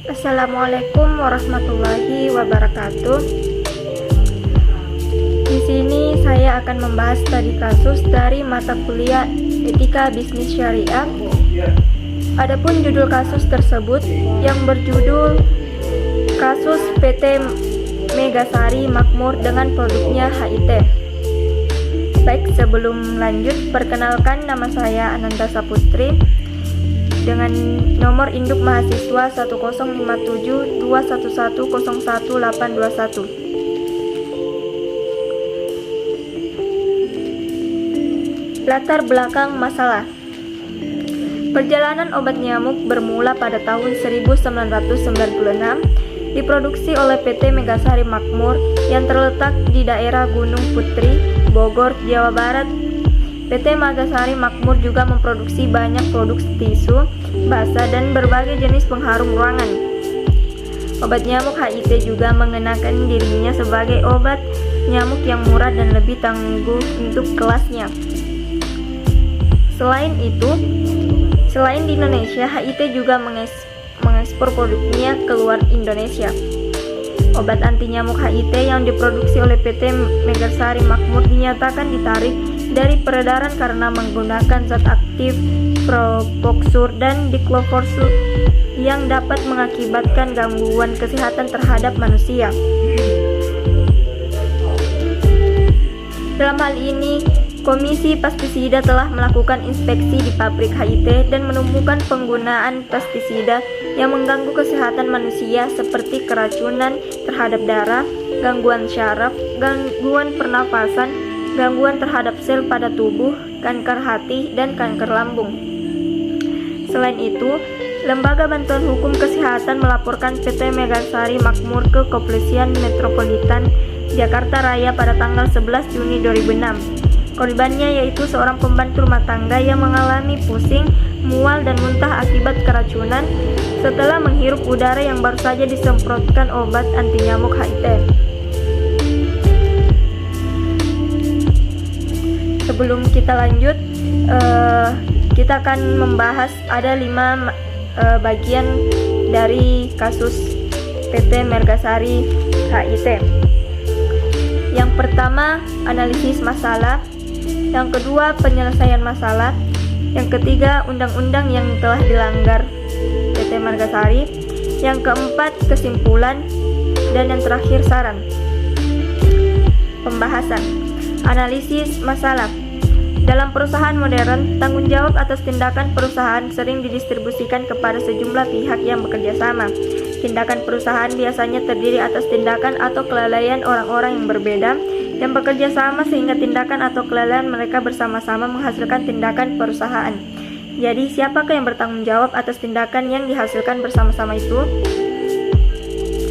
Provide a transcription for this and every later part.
Assalamualaikum warahmatullahi wabarakatuh. Di sini saya akan membahas studi kasus dari mata kuliah Etika Bisnis Syariah. Adapun judul kasus tersebut yang berjudul Kasus PT Megasari Makmur dengan produknya HIT. Baik, sebelum lanjut, perkenalkan nama saya Ananta Saputri dengan nomor induk mahasiswa 10572110821. Latar belakang masalah. Perjalanan obat nyamuk bermula pada tahun 1996, diproduksi oleh PT Megasari Makmur yang terletak di daerah Gunung Putri, Bogor, Jawa Barat. PT Megasari Makmur juga memproduksi banyak produk tisu, basah, dan berbagai jenis pengharum ruangan. Obat nyamuk HIT juga mengenakan dirinya sebagai obat nyamuk yang murah dan lebih tangguh untuk kelasnya. Selain di Indonesia, HIT juga mengekspor produknya keluar Indonesia. Obat anti nyamuk HIT yang diproduksi oleh PT Megasari Makmur dinyatakan ditarik dari peredaran karena menggunakan zat aktif propoxur dan diclofosur yang dapat mengakibatkan gangguan kesehatan terhadap manusia. Dalam hal ini, Komisi Pestisida telah melakukan inspeksi di pabrik HIT dan menemukan penggunaan pestisida yang mengganggu kesehatan manusia seperti keracunan terhadap darah, gangguan syaraf, gangguan pernapasan, gangguan terhadap sel pada tubuh, kanker hati, dan kanker lambung. Selain itu, Lembaga Bantuan Hukum Kesehatan melaporkan PT Megasari Makmur ke Kepolisian Metropolitan Jakarta Raya pada tanggal 11 Juni 2006. Korbannya yaitu seorang pembantu rumah tangga yang mengalami pusing, mual, dan muntah akibat keracunan setelah menghirup udara yang baru saja disemprotkan obat anti nyamuk HIT. Sebelum kita lanjut, kita akan membahas ada 5 bagian dari kasus PT Megasari HIT. Yang pertama, analisis masalah. Yang kedua, penyelesaian masalah. Yang ketiga, undang-undang yang telah dilanggar PT Megasari. Yang keempat, kesimpulan. Dan yang terakhir, saran. Pembahasan. Analisis masalah. Dalam perusahaan modern, tanggung jawab atas tindakan perusahaan sering didistribusikan kepada sejumlah pihak yang bekerja sama. Tindakan perusahaan biasanya terdiri atas tindakan atau kelalaian orang-orang yang berbeda yang bekerja sama sehingga tindakan atau kelalaian mereka bersama-sama menghasilkan tindakan perusahaan. Jadi, siapakah yang bertanggung jawab atas tindakan yang dihasilkan bersama-sama itu?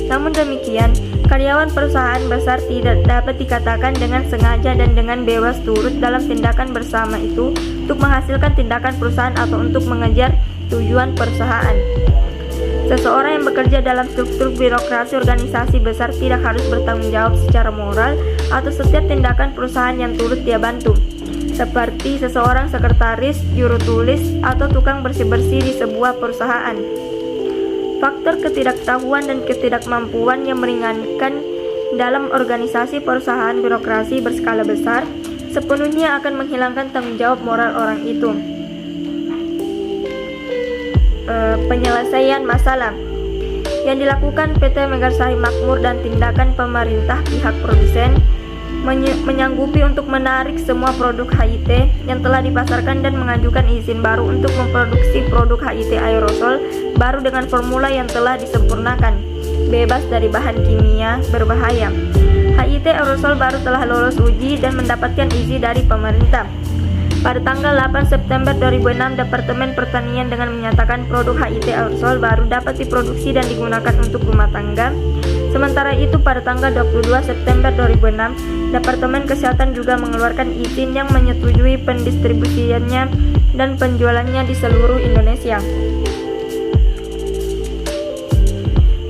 Namun demikian, karyawan perusahaan besar tidak dapat dikatakan dengan sengaja dan dengan bebas turut dalam tindakan bersama itu untuk menghasilkan tindakan perusahaan atau untuk mengejar tujuan perusahaan. Seseorang yang bekerja dalam struktur birokrasi organisasi besar tidak harus bertanggung jawab secara moral atas setiap tindakan perusahaan yang turut dia bantu, seperti seseorang sekretaris, juru tulis, atau tukang bersih-bersih di sebuah perusahaan. Faktor ketidaktahuan dan ketidakmampuan yang meringankan dalam organisasi perusahaan birokrasi berskala besar sepenuhnya akan menghilangkan tanggung jawab moral orang itu. Penyelesaian masalah yang dilakukan PT Megasari Makmur dan tindakan pemerintah pihak produsen menyanggupi untuk menarik semua produk HIT yang telah dipasarkan dan mengajukan izin baru untuk memproduksi produk HIT aerosol baru dengan formula yang telah disempurnakan, bebas dari bahan kimia berbahaya. HIT aerosol baru telah lolos uji dan mendapatkan izin dari pemerintah. Pada tanggal 8 September 2006, Departemen Pertanian dengan menyatakan produk HIT aerosol baru dapat diproduksi dan digunakan untuk rumah tangga. Sementara itu, pada tanggal 22 September 2006, Departemen Kesehatan juga mengeluarkan izin yang menyetujui pendistribusiannya dan penjualannya di seluruh Indonesia.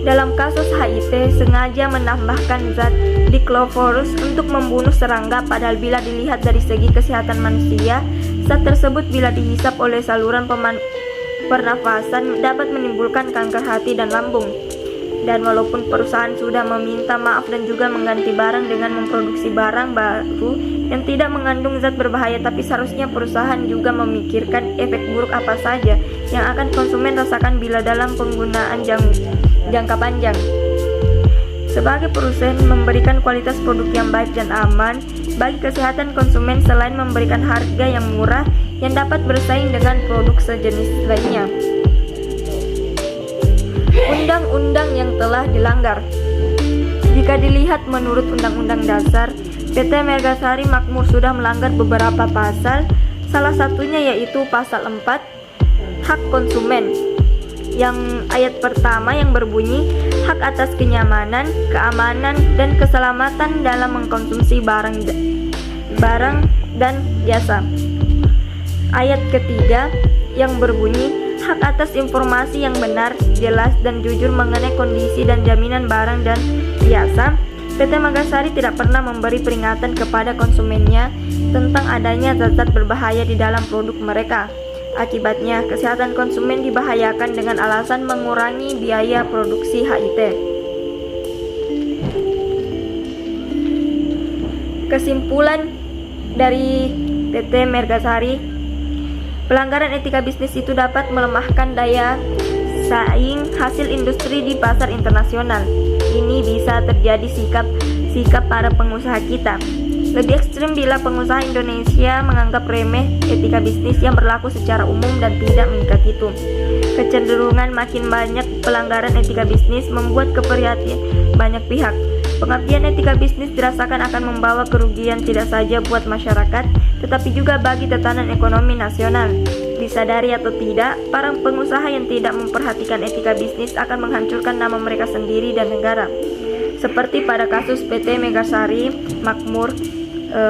Dalam kasus HIT, sengaja menambahkan zat diclofosur untuk membunuh serangga, padahal bila dilihat dari segi kesehatan manusia, zat tersebut bila dihisap oleh saluran pernafasan dapat menimbulkan kanker hati dan lambung. Dan walaupun perusahaan sudah meminta maaf dan juga mengganti barang dengan memproduksi barang baru yang tidak mengandung zat berbahaya, tapi seharusnya perusahaan juga memikirkan efek buruk apa saja yang akan konsumen rasakan bila dalam penggunaan jangka panjang. Sebagai perusahaan memberikan kualitas produk yang baik dan aman bagi kesehatan konsumen selain memberikan harga yang murah yang dapat bersaing dengan produk sejenis lainnya. Undang-undang yang telah dilanggar. Jika dilihat menurut Undang-Undang Dasar, PT Megasari Makmur sudah melanggar beberapa pasal, salah satunya yaitu pasal 4, hak konsumen. Yang ayat pertama yang berbunyi, hak atas kenyamanan, keamanan, dan keselamatan dalam mengkonsumsi barang dan jasa. Ayat ketiga yang berbunyi, hak atas informasi yang benar, jelas, dan jujur mengenai kondisi dan jaminan barang dan jasa. PT Megasari tidak pernah memberi peringatan kepada konsumennya tentang adanya zat-zat berbahaya di dalam produk mereka. Akibatnya, kesehatan konsumen dibahayakan dengan alasan mengurangi biaya produksi HIT. Kesimpulan dari PT Megasari, pelanggaran etika bisnis itu dapat melemahkan daya saing hasil industri di pasar internasional. Ini bisa terjadi sikap para pengusaha kita. Lebih ekstrim bila pengusaha Indonesia menganggap remeh etika bisnis yang berlaku secara umum dan tidak mengikat itu. Kecenderungan makin banyak pelanggaran etika bisnis membuat keprihatinan banyak pihak. Pengabdian etika bisnis dirasakan akan membawa kerugian tidak saja buat masyarakat, tetapi juga bagi tatanan ekonomi nasional. Disadari atau tidak, para pengusaha yang tidak memperhatikan etika bisnis akan menghancurkan nama mereka sendiri dan negara. Seperti pada kasus PT Megasari Makmur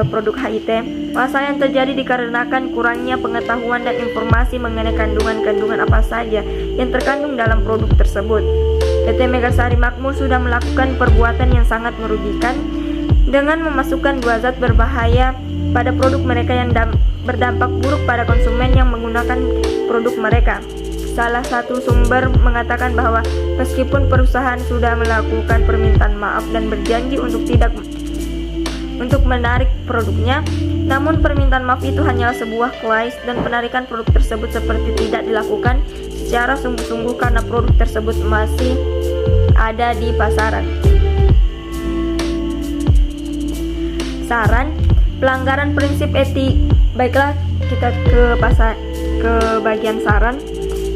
produk HIT, masalah yang terjadi dikarenakan kurangnya pengetahuan dan informasi mengenai kandungan-kandungan apa saja yang terkandung dalam produk tersebut. PT Megasari Makmur sudah melakukan perbuatan yang sangat merugikan dengan memasukkan dua zat berbahaya pada produk mereka yang berdampak buruk pada konsumen yang menggunakan produk mereka. Salah satu sumber mengatakan bahwa meskipun perusahaan sudah melakukan permintaan maaf dan berjanji untuk menarik produknya, namun permintaan maaf itu hanyalah sebuah klaim dan penarikan produk tersebut seperti tidak dilakukan secara sungguh-sungguh karena produk tersebut masih ada di pasaran. Saran, pelanggaran prinsip etik. Baiklah, kita ke bagian saran.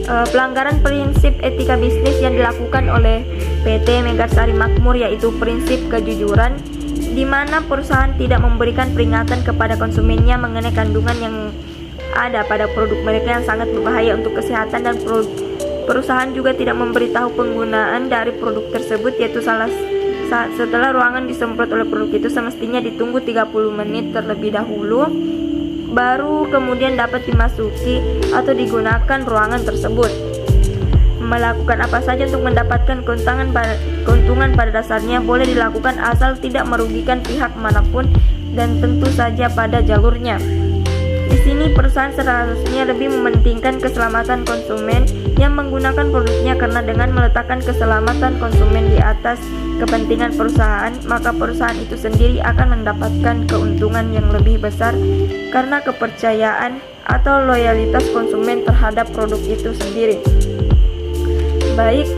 Pelanggaran prinsip etika bisnis yang dilakukan oleh PT Megasari Makmur yaitu prinsip kejujuran, di mana perusahaan tidak memberikan peringatan kepada konsumennya mengenai kandungan yang ada pada produk mereka yang sangat berbahaya untuk kesehatan, dan perusahaan juga tidak memberitahu penggunaan dari produk tersebut, yaitu setelah ruangan disemprot oleh produk itu semestinya ditunggu 30 menit terlebih dahulu baru kemudian dapat dimasuki atau digunakan ruangan tersebut. Melakukan apa saja untuk mendapatkan keuntungan pada dasarnya boleh dilakukan asal tidak merugikan pihak manapun dan tentu saja pada jalurnya. Di sini perusahaan seharusnya lebih mementingkan keselamatan konsumen yang menggunakan produknya, karena dengan meletakkan keselamatan konsumen di atas kepentingan perusahaan, maka perusahaan itu sendiri akan mendapatkan keuntungan yang lebih besar karena kepercayaan atau loyalitas konsumen terhadap produk itu sendiri. Baik,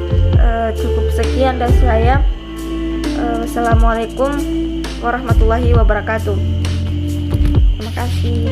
cukup sekian dari saya. Wassalamualaikum warahmatullahi wabarakatuh. Terima kasih.